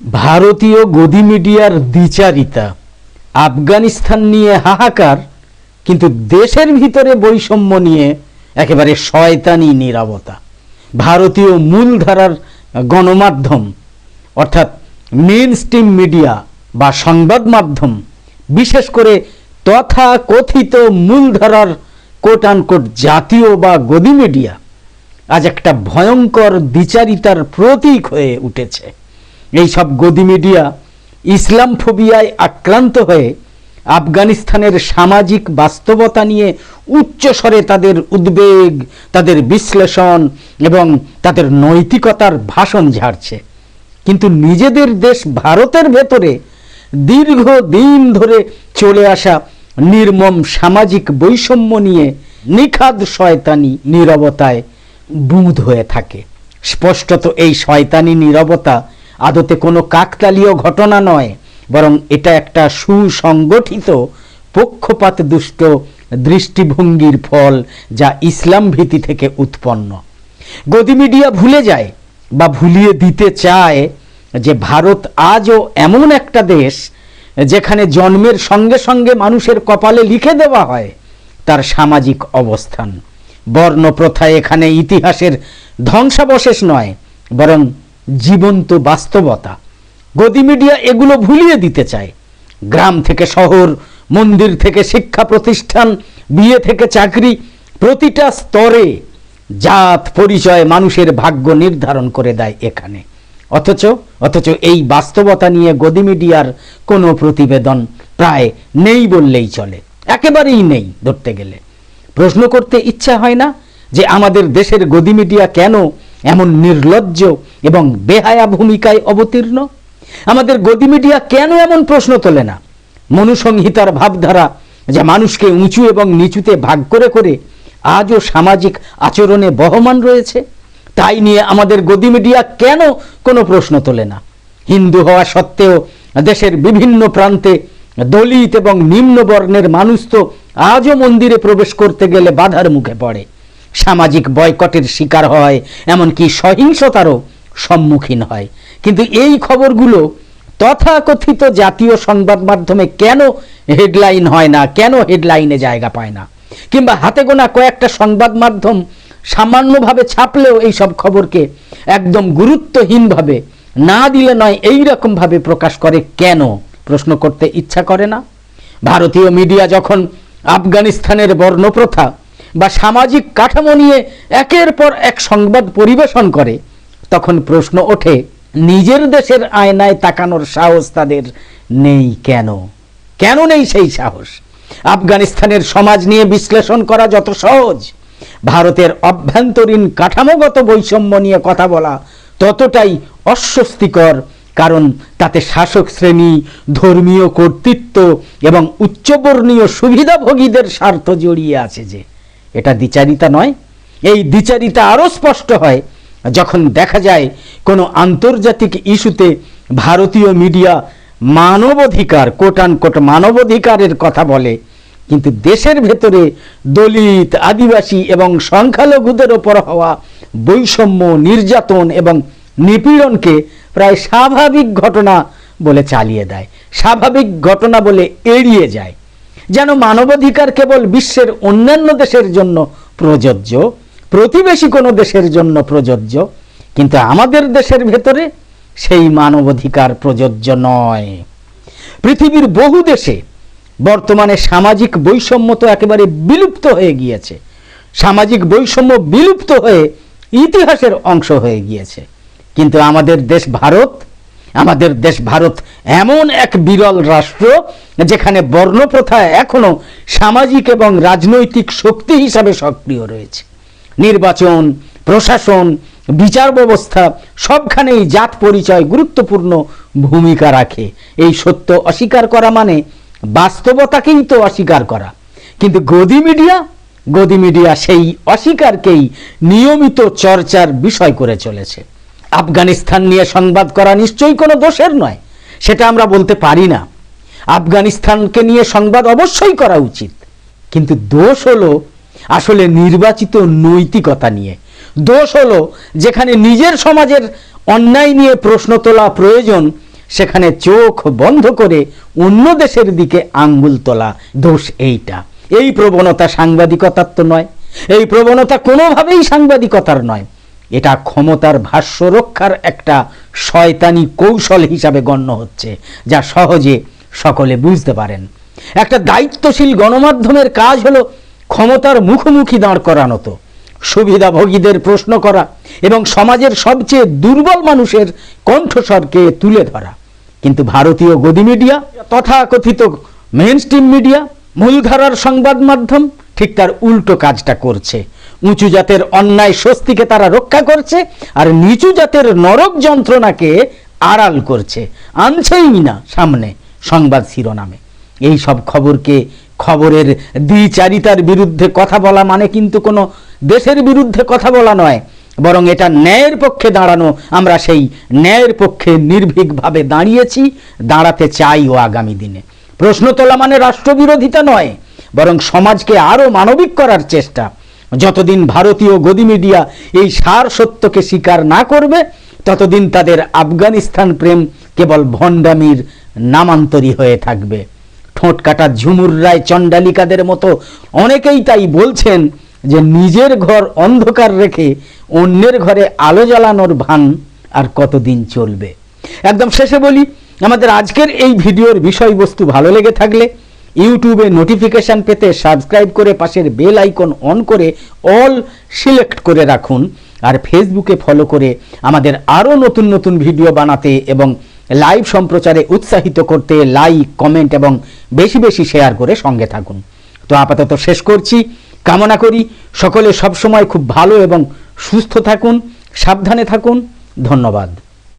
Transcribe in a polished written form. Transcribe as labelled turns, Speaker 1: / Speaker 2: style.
Speaker 1: ভারতীয় গদি মিডিয়ার দ্বিচারিতা, আফগানিস্তান নিয়ে হাহাকার, কিন্তু দেশের ভিতরে বৈষম্য নিয়ে একেবারে শয়তানি নীরবতা। ভারতীয় মূলধারার গণমাধ্যম অর্থাৎ মেইন স্ট্রিম মিডিয়া বা সংবাদ মাধ্যম, বিশেষ করে তথাকথিত মূলধারার কোট আনকোট জাতীয় বা গদি মিডিয়া আজ একটা ভয়ঙ্কর দ্বিচারিতার প্রতীক হয়ে উঠেছে। এই সব গদি মিডিয়া ইসলাম ফোবিয়ায় আক্রান্ত হয়ে আফগানিস্তানের সামাজিক বাস্তবতা নিয়ে উচ্চস্বরে তাদের উদ্বেগ, তাদের বিশ্লেষণ এবং তাদের নৈতিকতার ভাষণ ঝাড়ছে, কিন্তু নিজেদের দেশ ভারতের ভেতরে দীর্ঘদিন ধরে চলে আসা নির্মম সামাজিক বৈষম্য নিয়ে নিখাদ শয়তানি নীরবতায় বুঁদ হয়ে থাকে। স্পষ্টত এই শয়তানি নীরবতা আদতে কোনো কাকতালীয় ঘটনা নয়, বরং এটা একটা সুসংগঠিত পক্ষপাত দুষ্ট দৃষ্টিভঙ্গির ফল, যা ইসলাম ভীতি থেকে উৎপন্ন। গদি মিডিয়া ভুলে যায় বা ভুলিয়ে দিতে চায় যে ভারত আজও এমন একটা দেশ যেখানে জন্মের সঙ্গে সঙ্গে মানুষের কপালে লিখে দেওয়া হয় তার সামাজিক অবস্থান। বর্ণপ্রথা এখানে ইতিহাসের ধ্বংসাবশেষ নয়, বরং জীবন্ত বাস্তবতা। গদি মিডিয়া এগুলো ভুলিয়ে দিতে চায়। গ্রাম থেকে শহর, মন্দির থেকে শিক্ষা প্রতিষ্ঠান, বিয়ে থেকে চাকরি, প্রতিটা স্তরে জাত পরিচয় মানুষের ভাগ্য নির্ধারণ করে দেয় এখানে। অথচ এই বাস্তবতা নিয়ে গদি মিডিয়ার কোনো প্রতিবেদন প্রায় নেই বললেই চলে, একেবারেই নেই ধরতে গেলে। প্রশ্ন করতে ইচ্ছা হয় না যে আমাদের দেশের গদি মিডিয়া কেন এমন নির্লজ্জ এবং বেহায়া ভূমিকায় অবতীর্ণ? আমাদের গদি মিডিয়া কেন এমন প্রশ্ন তোলে না? মনুসংহিতার ভাবধারা যা মানুষকে উঁচু এবং নিচুতে ভাগ করে করে আজও সামাজিক আচরণে বহমান রয়েছে, তাই নিয়ে আমাদের গদি মিডিয়া কেন কোনো প্রশ্ন তোলে না? হিন্দু হওয়া সত্ত্বেও দেশের বিভিন্ন প্রান্তে দলিত এবং নিম্নবর্ণের মানুষ তো আজও মন্দিরে প্রবেশ করতে গেলে বাধার মুখে পড়ে, সামাজিক বয়কটের শিকার হয়, এমনকি সহিংসতারও সম্মুখীন হয়। কিন্তু এই খবরগুলো তথাকথিত জাতীয় সংবাদ মাধ্যমে কেন হেডলাইন হয় না, কেন হেডলাইনে জায়গা পায় না? কিংবা হাতে গোনা কয়েকটা সংবাদ মাধ্যম সামান্যভাবে ছাপলেও এই সব খবরকে একদম গুরুত্বহীনভাবে, না দিলে নয় এইরকমভাবে প্রকাশ করে কেন? প্রশ্ন করতে ইচ্ছা করে না? ভারতীয় মিডিয়া যখন আফগানিস্তানের বর্ণপ্রথা বা সামাজিক কাঠামো নিয়ে একের পর এক সংবাদ পরিবেশন করে, তখন প্রশ্ন ওঠে নিজের দেশের আয়নায় তাকানোর সাহস তাদের নেই কেন? কেন নেই সেই সাহস? আফগানিস্তানের সমাজ নিয়ে বিশ্লেষণ করা যত সহজ, ভারতের অভ্যন্তরীণ কাঠামোগত বৈষম্য নিয়ে কথা বলা ততটাই অস্বস্তিকর, কারণ তাতে শাসক শ্রেণী, ধর্মীয় কর্তৃত্ব এবং উচ্চবর্ণীয় সুবিধাভোগীদের স্বার্থ জড়িয়ে আছে। যে এটা দ্বিচারিতা নয়? এই দ্বিচারিতা আরও স্পষ্ট হয় যখন দেখা যায় কোনো আন্তর্জাতিক ইস্যুতে ভারতীয় মিডিয়া মানবাধিকার, কোট আনকোট মানবাধিকারের কথা বলে, কিন্তু দেশের ভেতরে দলিত, আদিবাসী এবং সংখ্যালঘুদের ওপর হওয়া বৈষম্য, নির্যাতন এবং নিপীড়নকে প্রায় স্বাভাবিক ঘটনা বলে চালিয়ে দেয়, স্বাভাবিক ঘটনা বলে এড়িয়ে যায়, যেন মানবাধিকার কেবল বিশ্বের অন্যান্য দেশের জন্য প্রযোজ্য, প্রতিবেশী কোনো দেশের জন্য প্রযোজ্য, কিন্তু আমাদের দেশের ভেতরে সেই মানবাধিকার প্রযোজ্য নয়। পৃথিবীর বহু দেশে বর্তমানে সামাজিক বৈষম্য তো একেবারে বিলুপ্ত হয়ে গিয়েছে। সামাজিক বৈষম্য বিলুপ্ত হয়ে ইতিহাসের অংশ হয়ে গিয়েছে, কিন্তু আমাদের দেশ ভারত এমন এক বিরল রাষ্ট্র যেখানে বর্ণপ্রথা এখনো সামাজিক এবং রাজনৈতিক শক্তি হিসাবে সক্রিয় রয়েছে। নির্বাচন, প্রশাসন, বিচার ব্যবস্থা সবখানেই জাত পরিচয় গুরুত্বপূর্ণ ভূমিকা রাখে। এই সত্য অস্বীকার করা মানে বাস্তবতাকেই তো অস্বীকার করা। কিন্তু গদি মিডিয়া সেই অস্বীকারকেই নিয়মিত চর্চার বিষয় করে চলেছে। আফগানিস্তান নিয়ে সংবাদ করা নিশ্চয়ই কোনো দোষের নয়, সেটা আমরা বলতে পারি না। আফগানিস্তানকে নিয়ে সংবাদ অবশ্যই করা উচিত, কিন্তু দোষ হলো আসলে নির্বাচিত নৈতিকতা নিয়ে। দোষ হলো যেখানে নিজের সমাজের অন্যায় নিয়ে প্রশ্ন তোলা প্রয়োজন, সেখানে চোখ বন্ধ করে অন্য দেশের দিকে আঙ্গুল তোলা, দোষ এইটা। এই প্রবণতা সাংবাদিকতার তো নয়, এই প্রবণতা কোনোভাবেই সাংবাদিকতার নয়। এটা ক্ষমতার ভাষ্য রক্ষার একটা শয়তানি কৌশল হিসাবে গণ্য হচ্ছে, যা সহজে সকলে বুঝতে পারেন। একটা দায়িত্বশীল গণমাধ্যমের কাজ হলো ক্ষমতার মুখোমুখি দাঁড় করানো, তো সুবিধাভোগীদের প্রশ্ন করা এবং সমাজের সবচেয়ে দুর্বল মানুষের কণ্ঠস্বরকে তুলে ধরা। কিন্তু ভারতীয় গদি মিডিয়া, তথাকথিত মেইনস্ট্রিম মিডিয়া, মূলধারার সংবাদ মাধ্যম ঠিক তার উল্টো কাজটা করছে। উঁচু জাতের অন্যায় স্বস্তিকে তারা রক্ষা করছে, আর নিচু জাতের নরক যন্ত্রণাকে আড়াল করছে, আনছেই না সামনে সংবাদ শিরোনামে। এই সব খবরকে খবরের দ্বিচারিতার বিরুদ্ধে কথা বলা মানে কিন্তু কোনো দেশের বিরুদ্ধে কথা বলা নয়, বরং এটা ন্যায়ের পক্ষে দাঁড়ানো। আমরা সেই ন্যায়ের পক্ষে নির্ভীকভাবে দাঁড়িয়েছি, দাঁড়াতে চাইও আগামী দিনে। প্রশ্ন তোলা মানে রাষ্ট্রবিরোধিতা নয়, বরং সমাজকে আরও মানবিক করার চেষ্টা। যতদিন ভারতীয় গদি মিডিয়া এই সার সত্যকে স্বীকার না করবে, ততদিন তাদের আফগানিস্তান প্রেম কেবল ভণ্ডামির নামান্তরী হয়ে থাকবে। ঠোঁট কাটা ঝুমুর রায় চণ্ডালিকাদের মতো অনেকেই তাই বলছেন যে নিজের ঘর অন্ধকার রেখে অন্যের ঘরে আলো জ্বালানোর ভান আর কতদিন চলবে। একদম শেষে বলি, আমাদের আজকের এই ভিডিওর বিষয়বস্তু ভালো লেগে থাকলে ইউটিউবে নোটিফিকেশান পেতে সাবস্ক্রাইব করে পাশের বেল আইকন অন করে অল সিলেক্ট করে রাখুন, আর ফেসবুকে ফলো করে আমাদের আরও নতুন নতুন ভিডিও বানাতে এবং লাইভ সম্প্রচারে উৎসাহিত করতে লাইক, কমেন্ট এবং বেশি বেশি শেয়ার করে সঙ্গে থাকুন। তো আপাতত শেষ করছি। কামনা করি সকলে সবসময় খুব ভালো এবং সুস্থ থাকুন, সাবধানে থাকুন। ধন্যবাদ।